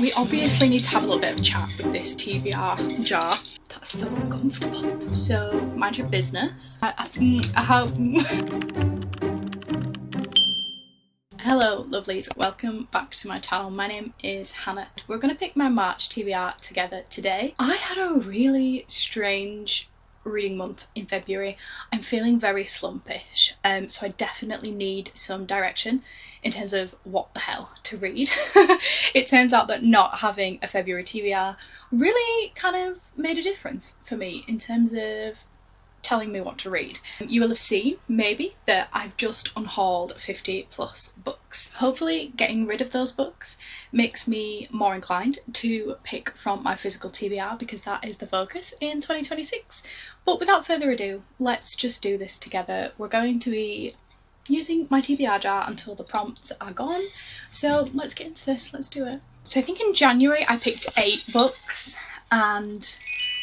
We obviously need to have a little bit of a chat with this TBR jar. That's so uncomfortable. So, mind your business. Hello lovelies, welcome back to my channel. My name is Hannah. We're going to pick my March TBR together today. I had a really strange reading month in February. I'm feeling very slumpish, so I definitely need some direction in terms of what the hell to read. It turns out that not having a February TBR really kind of made a difference for me in terms of telling me what to read. You will have seen, maybe, that I've just unhauled 50 plus books. Hopefully getting rid of those books makes me more inclined to pick from my physical TBR, because that is the focus in 2026. But without further ado, let's just do this together. We're going to be using my TBR jar until the prompts are gone. So let's get into this, let's do it. So I think in January I picked 8 books and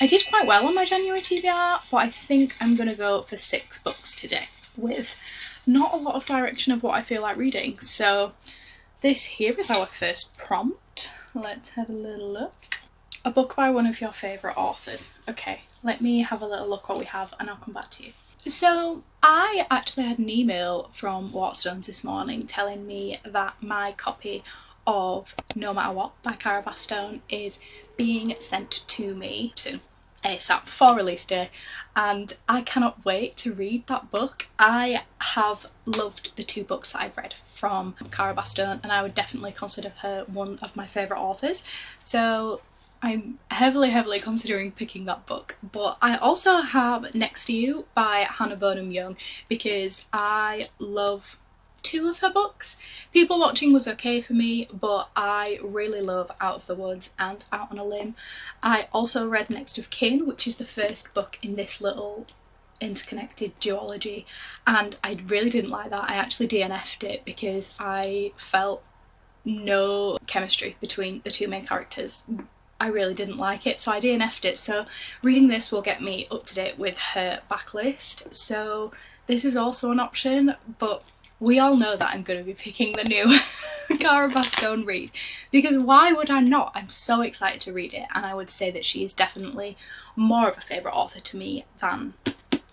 I did quite well on my January TBR, but I think I'm going to go for 6 books today with not a lot of direction of what I feel like reading. So this here is our first prompt. Let's have a little look. A book by one of your favourite authors. Okay, let me have a little look what we have and I'll come back to you. So I actually had an email from Waterstones this morning telling me that my copy of No Matter What by Cara Bastone is being sent to me soon, ASAP, for release day, and I cannot wait to read that book. I have loved the 2 books that I've read from Cara Bastone and I would definitely consider her one of my favourite authors, so I'm heavily considering picking that book. But I also have Next to You by Hannah Bonham Young because I love 2 of her books. People Watching was okay for me, but I really love Out of the Woods and Out on a Limb. I also read Next of Kin, which is the first book in this little interconnected duology, and I really didn't like that. I actually DNF'd it because I felt no chemistry between the 2 main characters. I really didn't like it, so I DNF'd it. So reading this will get me up to date with her backlist, so this is also an option. But we all know that I'm going to be picking the new Cara Bastone read, because why would I not? I'm so excited to read it, and I would say that she is definitely more of a favourite author to me than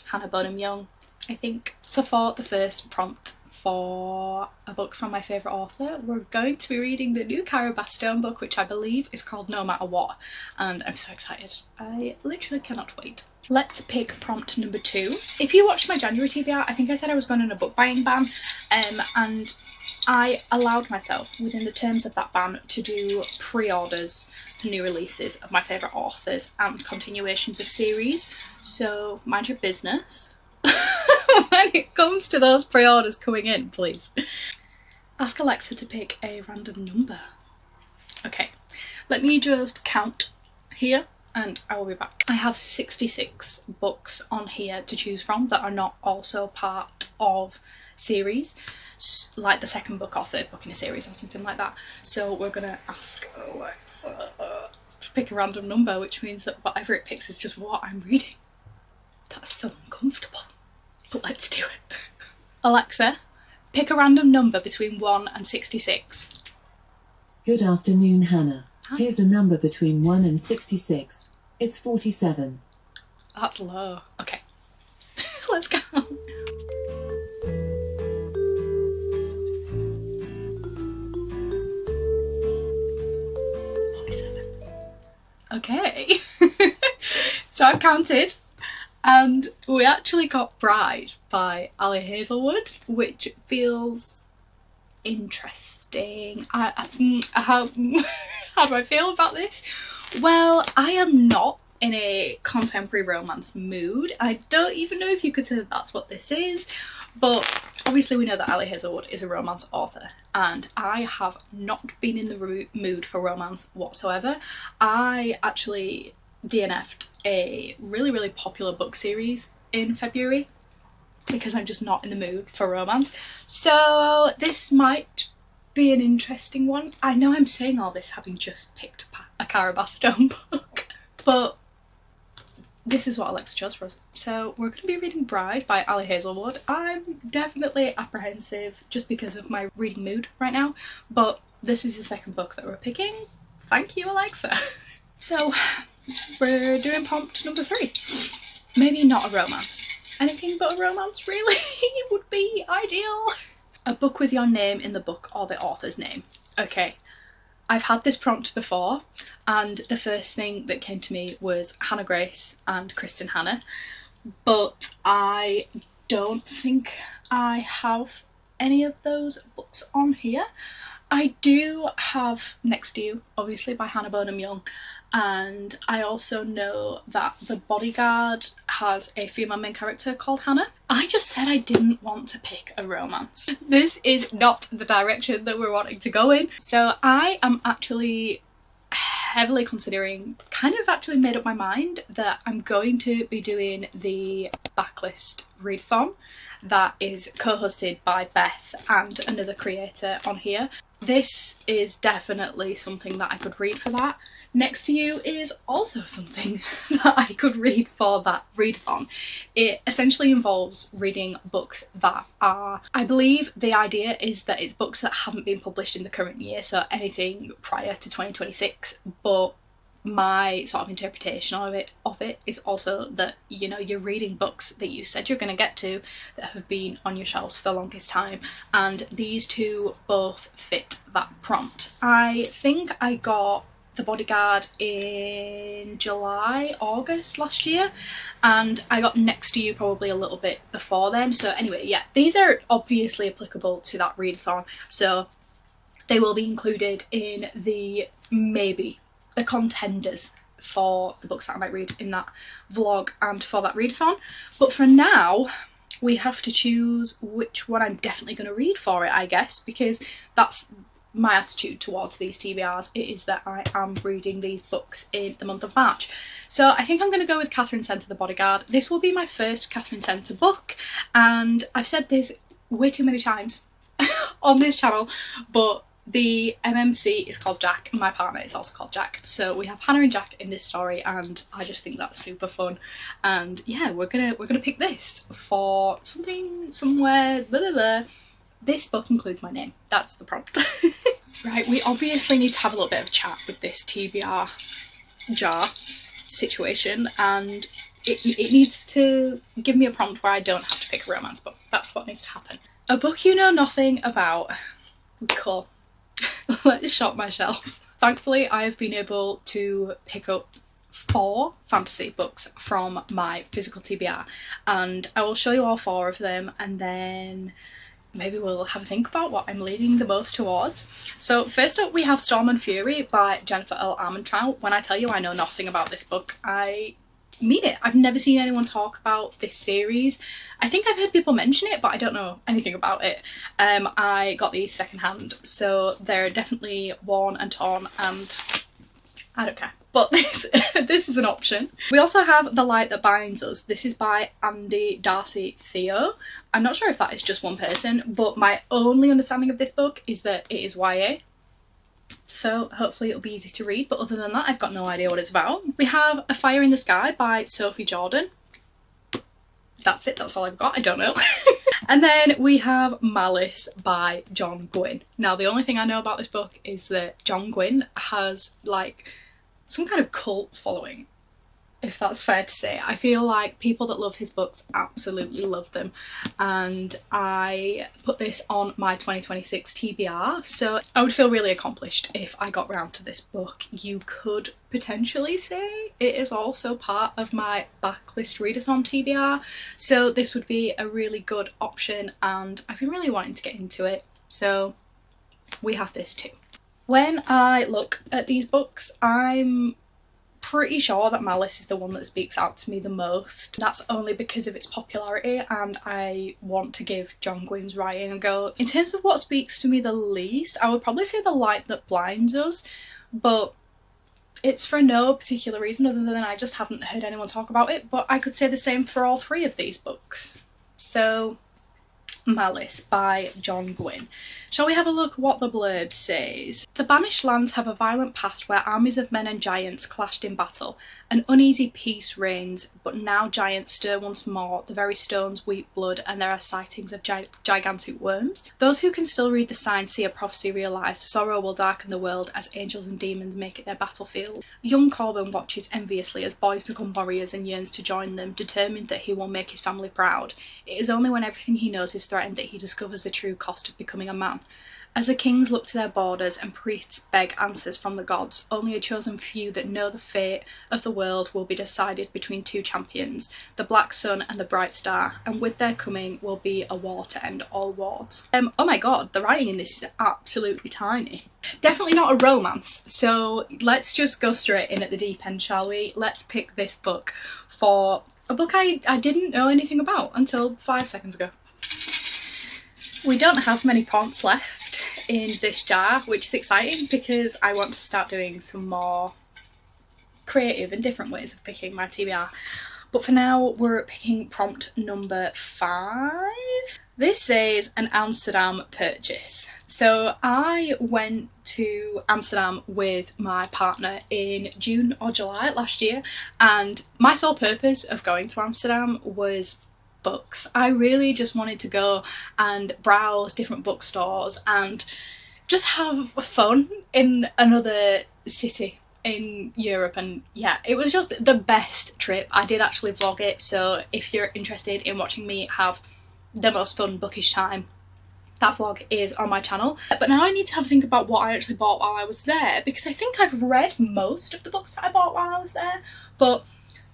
Hannah Bonham Young, I think. So for the first prompt for a book from my favourite author, we're going to be reading the new Cara Bastone book, which I believe is called No Matter What, and I'm so excited. I literally cannot wait. Let's pick prompt number 2. If you watched my January TBR, I think I said I was going on a book buying ban, and I allowed myself, within the terms of that ban, to do pre-orders for new releases of my favourite authors and continuations of series, so mind your business when it comes to those pre-orders coming in, please. Ask Alexa to pick a random number. Okay, let me just count here and I will be back. I have 66 books on here to choose from that are not also part of series, like the second book or third book in a series or something like that. So we're gonna ask Alexa to pick a random number, which means that whatever it picks is just what I'm reading. That's so uncomfortable, but let's do it. Alexa, pick a random number between 1 and 66. Good afternoon, Hannah. Hi. Here's a number between 1 and 66. It's 47. That's low. Okay, let's go. 47. Okay. So I've counted, and we actually got Bride by Ali Hazelwood, which feels interesting. How do I feel about this? Well, I am not in a contemporary romance mood. I don't even know if you could say that that's what this is, but obviously we know that Ali Hazelwood is a romance author, and I have not been in the mood for romance whatsoever. I actually DNF'd a really popular book series in February because I'm just not in the mood for romance. So this might be an interesting one. I know I'm saying all this having just picked a Cara Bastone book, but this is what Alexa chose for us. So we're going to be reading Bride by Ali Hazelwood. I'm definitely apprehensive just because of my reading mood right now, but this is the second book that we're picking Thank you, Alexa. So we're doing prompt number 3. Maybe not a romance. Anything but a romance, really, would be ideal. A book with your name in the book or the author's name. Okay, I've had this prompt before, and the first thing that came to me was Hannah Grace and Kristen Hannah, but I don't think I have any of those books on here. I do have Next to You, obviously, by Hannah Bonham Young, and I also know that The Bodyguard has a female main character called Hannah. I just said I didn't want to pick a romance. This is not the direction that we're wanting to go in. So I am actually heavily considering, kind of actually made up my mind that I'm going to be doing the backlist readathon that is co-hosted by Beth and another creator on here. This is definitely something that I could read for that. Next to You is also something that I could read for that readathon. It essentially involves reading books that are, I believe the idea is that it's books that haven't been published in the current year, so anything prior to 2026, but my sort of interpretation of it is also that, you know, you're reading books that you said you're going to get to that have been on your shelves for the longest time, and these two both fit that prompt. I think I got The Bodyguard in July, August last year, and I got Next to You probably a little bit before then. So anyway, yeah, these are obviously applicable to that readathon, so they will be included in the contenders for the books that I might read in that vlog and for that readathon. But for now, we have to choose which one I'm definitely going to read for it, I guess, because that's my attitude towards these TBRs. It is that I am reading these books in the month of March. So I think I'm going to go with Katherine Centre The Bodyguard. This will be my first Katherine Centre book, and I've said this way too many times on this channel, but the MMC is called Jack and my partner is also called Jack, so we have Hannah and Jack in this story, and I just think that's super fun. And yeah, we're gonna pick this for something somewhere blah, blah, blah. This book includes my name. That's the prompt. Right, we obviously need to have a little bit of a chat with this TBR jar situation, and it needs to give me a prompt where I don't have to pick a romance book. That's what needs to happen. A book you know nothing about. Cool. Let's shop my shelves. Thankfully, I have been able to pick up 4 fantasy books from my physical TBR, and I will show you all 4 of them, and then maybe we'll have a think about what I'm leaning the most towards. So first up we have Storm and Fury by Jennifer L. Armentrout. When I tell you I know nothing about this book, I mean it. I've never seen anyone talk about this series. I think I've heard people mention it, but I don't know anything about it. I got these secondhand, so they're definitely worn and torn, and I don't care. But this is an option. We also have The Light That Binds Us. This is by Andy Darcy Theo. I'm not sure if that is just one person, but my only understanding of this book is that it is YA. So hopefully it'll be easy to read, but other than that I've got no idea what it's about. We have A Fire in the Sky by Sophie Jordan. That's it, that's all I've got, I don't know. And then we have Malice by John Gwynn. Now the only thing I know about this book is that John Gwynn has like some kind of cult following, if that's fair to say. I feel like people that love his books absolutely love them, and I put this on my 2026 TBR, so I would feel really accomplished if I got round to this book. You could potentially say it is also part of my backlist readathon TBR, so this would be a really good option, and I've been really wanting to get into it, so we have this too. When I look at these books, I'm pretty sure that Malice is the one that speaks out to me the most. That's only because of its popularity, and I want to give John Gwynn's writing a go. In terms of what speaks to me the least, I would probably say The Light That Blinds Us, but it's for no particular reason other than I just haven't heard anyone talk about it. But I could say the same for all 3 of these books. So Malice by John Gwynn. Shall we have a look what the blurb says? The banished lands have a violent past where armies of men and giants clashed in battle. An uneasy peace reigns, but now giants stir once more, the very stones weep blood, and there are sightings of gigantic worms. Those who can still read the signs see a prophecy realised. Sorrow will darken the world as angels and demons make it their battlefield. Young Corbin watches enviously as boys become warriors and yearns to join them, determined that he will make his family proud. It is only when everything he knows is threatened that he discovers the true cost of becoming a man. As the kings look to their borders and priests beg answers from the gods, only a chosen few that know the fate of the world will be decided between two champions, the Black Sun and the Bright Star, and with their coming will be a war to end all wars. Oh my god, the writing in this is absolutely tiny. Definitely not a romance, so let's just go straight in at the deep end, shall we? Let's pick this book for a book I didn't know anything about until 5 seconds ago. We don't have many prompts left in this jar, which is exciting because I want to start doing some more creative and different ways of picking my TBR. But for now, we're picking prompt number 5. This says an Amsterdam purchase. So I went to Amsterdam with my partner in June or July last year, and my sole purpose of going to Amsterdam was books. I really just wanted to go and browse different bookstores and just have fun in another city in Europe, and yeah, it was just the best trip. I did actually vlog it, so if you're interested in watching me have the most fun bookish time, that vlog is on my channel. But now I need to have a think about what I actually bought while I was there, because I think I've read most of the books that I bought while I was there, but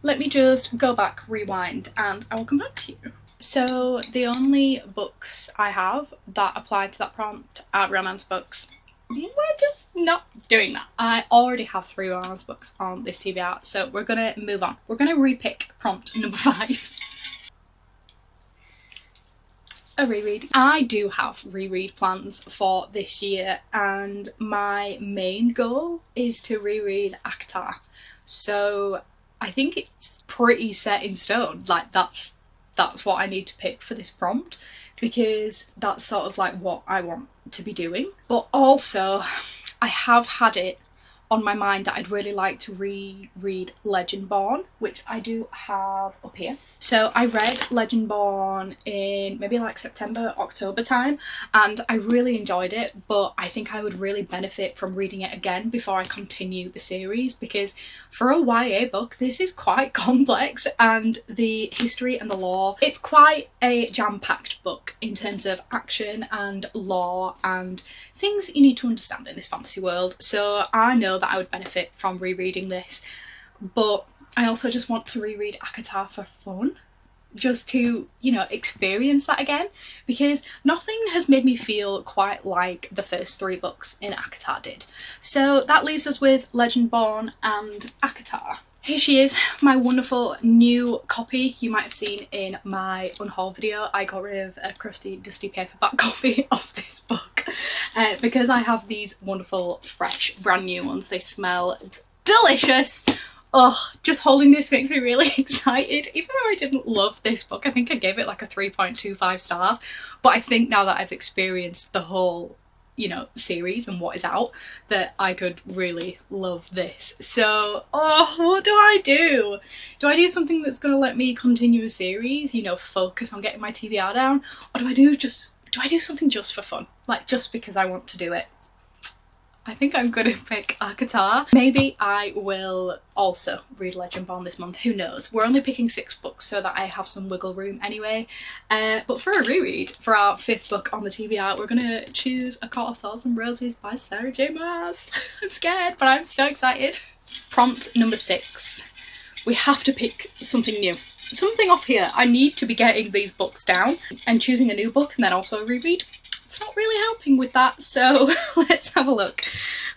let me just go back, rewind, and I will come back to you. So the only books I have that apply to that prompt are romance books. We're just not doing that. I already have 3 romance books on this TBR, so we're gonna move on. We're gonna repick prompt number 5. A reread. I do have reread plans for this year, and my main goal is to reread ACOTAR. So I think it's pretty set in stone. Like that's what I need to pick for this prompt, because that's sort of like what I want to be doing. But also I have had it on my mind that I'd really like to reread Legendborn, which I do have up here. So I read Legendborn in maybe like September, October time, and I really enjoyed it, but I think I would really benefit from reading it again before I continue the series, because for a YA book this is quite complex, and the history and the lore, it's quite a jam-packed book in terms of action and lore and things you need to understand in this fantasy world. So I know that I would benefit from rereading this, but I also just want to reread ACOTAR for fun, just to, you know, experience that again, because nothing has made me feel quite like the first 3 books in ACOTAR did. So that leaves us with Legendborn and ACOTAR. Here she is, my wonderful new copy. You might have seen in my unhaul video I got rid of a crusty dusty paperback copy of this book because I have these wonderful fresh brand new ones. They smell delicious. Oh, just holding this makes me really excited. Even though I didn't love this book, I think I gave it like a 3.25 stars, but I think now that I've experienced the whole, you know, series and what is out, that I could really love this. So, oh, what do I do? Do I do something that's going to let me continue a series, you know, focus on getting my TBR down, or do I do something just for fun, like just because I want to do it? I think I'm gonna pick ACOTAR. Maybe I will also read Legendborn this month, who knows? We're only picking 6 books so that I have some wiggle room anyway. But for a reread, for our 5th book on the TBR, we're gonna choose A Court of Thorns and Roses by Sarah J. Maas. I'm scared, but I'm so excited. Prompt number 6. We have to pick something new. Something off here. I need to be getting these books down and choosing a new book and then also a reread. It's not really helping with that, so let's have a look.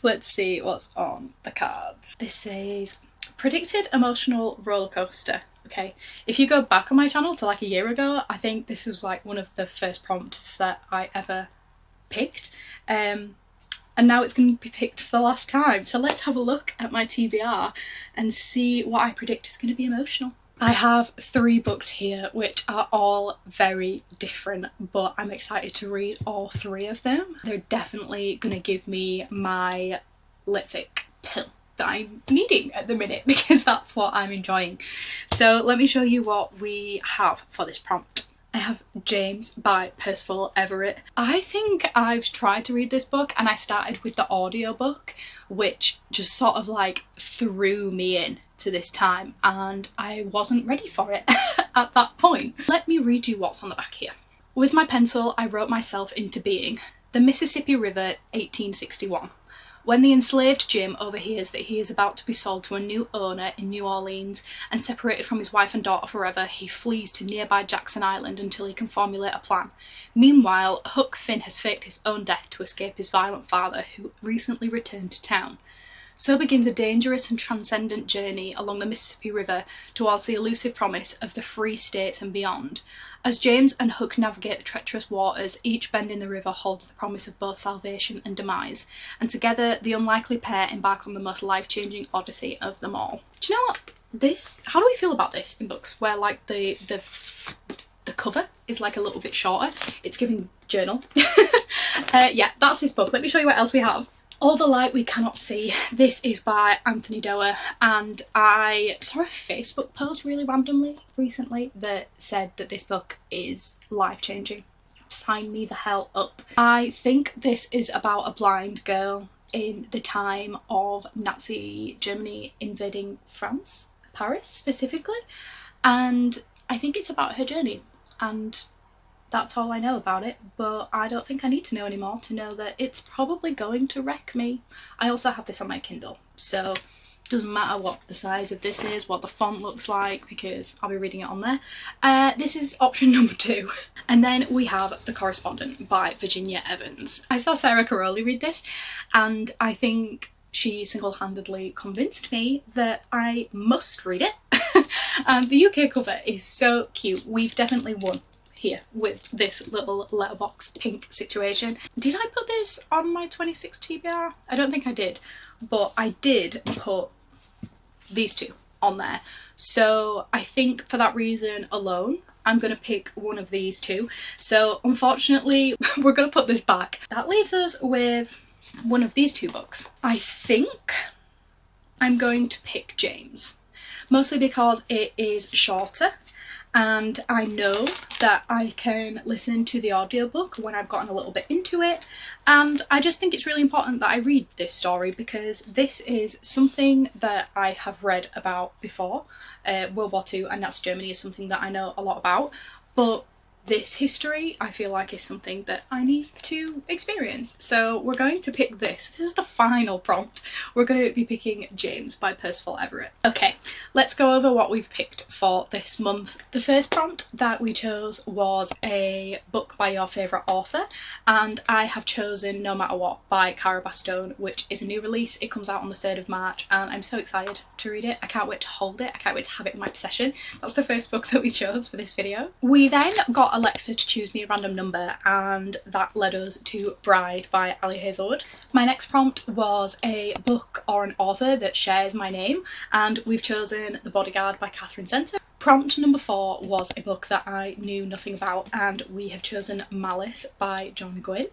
Let's see what's on the cards. This says, predicted emotional roller coaster. Okay, if you go back on my channel to like a year ago, I think this was like one of the first prompts that I ever picked. And now it's going to be picked for the last time. So let's have a look at my TBR and see what I predict is going to be emotional. I have 3 books here which are all very different, but I'm excited to read all 3 of them. They're definitely going to give me my litfic pill that I'm needing at the minute because that's what I'm enjoying. So let me show you what we have for this prompt. I have James by Percival Everett. I think I've tried to read this book and I started with the audiobook, which just sort of like threw me in to this time and I wasn't ready for it at that point. Let me read you what's on the back here. With my pencil I wrote myself into being. The Mississippi River, 1861. When the enslaved Jim overhears that he is about to be sold to a new owner in New Orleans and separated from his wife and daughter forever, he flees to nearby Jackson Island until he can formulate a plan. Meanwhile, Huck Finn has faked his own death to escape his violent father, who recently returned to town. So begins a dangerous and transcendent journey along the Mississippi River towards the elusive promise of the free states and beyond. As James and Huck navigate the treacherous waters, each bend in the river holds the promise of both salvation and demise, and together the unlikely pair embark on the most life-changing odyssey of them all. Do you know what? How do we feel about this in books where like the cover is like a little bit shorter? It's giving journal. Yeah, that's this book. Let me show you what else we have. All the Light We Cannot See. This is by Anthony Doerr, and I saw a Facebook post really randomly recently that said that this book is life-changing. Sign me the hell up. I think this is about a blind girl in the time of Nazi Germany invading France, Paris specifically, and I think it's about her journey, and that's all I know about it, but I don't think I need to know anymore to know that it's probably going to wreck me. I also have this on my Kindle, so it doesn't matter what the size of this is, what the font looks like, because I'll be reading it on there. This is option number 2. And then we have The Correspondent by Virginia Evans. I saw Sarah Caroli read this, and I think she single-handedly convinced me that I must read it. And the UK cover is so cute. We've definitely won here with this little letterbox pink situation. Did I put this on my 26 TBR? I don't think I did, but I did put these 2 on there. So I think for that reason alone, I'm going to pick one of these 2. So unfortunately, we're going to put this back. That leaves us with one of these 2 books. I think I'm going to pick James, mostly because it is shorter. And I know that I can listen to the audiobook when I've gotten a little bit into it, and I just think it's really important that I read this story because this is something that I have read about before. World War II and Nazi Germany is something that I know a lot about, but this history I feel like is something that I need to experience. So we're going to pick this. This is the final prompt. We're going to be picking James by Percival Everett. Okay, let's go over what we've picked for this month. The first prompt that we chose was a book by your favourite author, and I have chosen No Matter What by Cara Bastone, which is a new release. It comes out on the 3rd of March and I'm so excited to read it. I can't wait to hold it. I can't wait to have it in my possession. That's the first book that we chose for this video. We then got Alexa to choose me a random number, and that led us to Bride by Ali Hazelwood. My next prompt was a book or an author that shares my name, and we've chosen The Bodyguard by Katherine. Prompt number 4 was a book that I knew nothing about, and we have chosen Malice by Gwynn.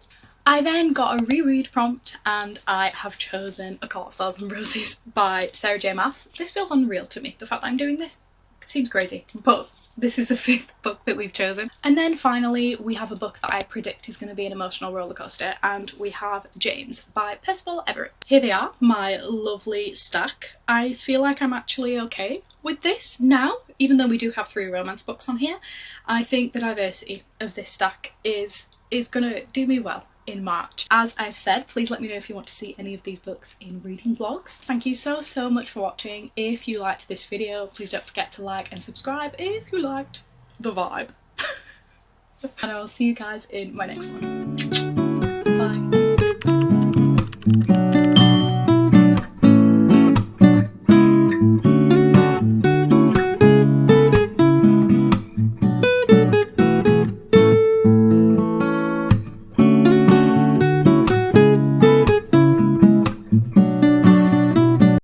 I then got a reread prompt and I have chosen A Call of Thousand Roses by Sarah J Maas. This feels unreal to me, the fact that I'm doing this. Seems crazy, but this is the 5th book that we've chosen. And then finally we have a book that I predict is going to be an emotional roller coaster, and we have James by Percival Everett. Here they are, my lovely stack. I feel like I'm actually okay with this now, even though we do have 3 romance books on here. I think the diversity of this stack is gonna do me well in March. As I've said, please let me know if you want to see any of these books in reading vlogs. Thank you so much for watching. If you liked this video, please don't forget to like and subscribe if you liked the vibe. And I will see you guys in my next one.